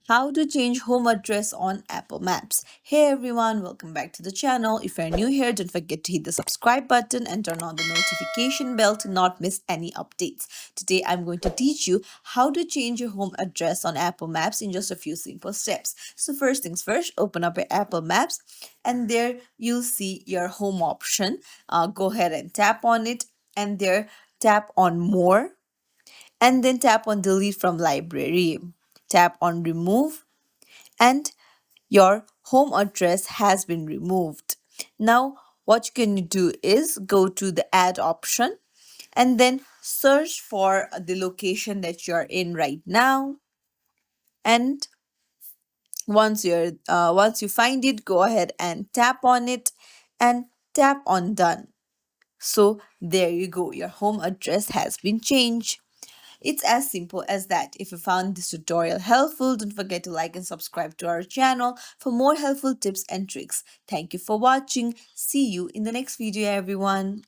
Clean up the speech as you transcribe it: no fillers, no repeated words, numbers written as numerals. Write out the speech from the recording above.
How to change home address on Apple Maps. Hey everyone, welcome back to the channel. If you're new here, don't forget to hit the subscribe button and turn on the notification bell to not miss any updates. Today I'm going to teach you how to change your home address on Apple Maps in just a few simple steps. So first things first, open up your Apple Maps and there you'll see your home option. Go ahead and tap on it and there tap on more and then tap on delete from library. Tap on remove and your home address has been removed. Now, what you can do is go to the add option and then search for the location that you're in right now. And once you find it, go ahead and tap on it and tap on done. So there you go, your home address has been changed. It's as simple as that. If you found this tutorial helpful, don't forget to like and subscribe to our channel for more helpful tips and tricks. Thank you for watching. See you in the next video, everyone.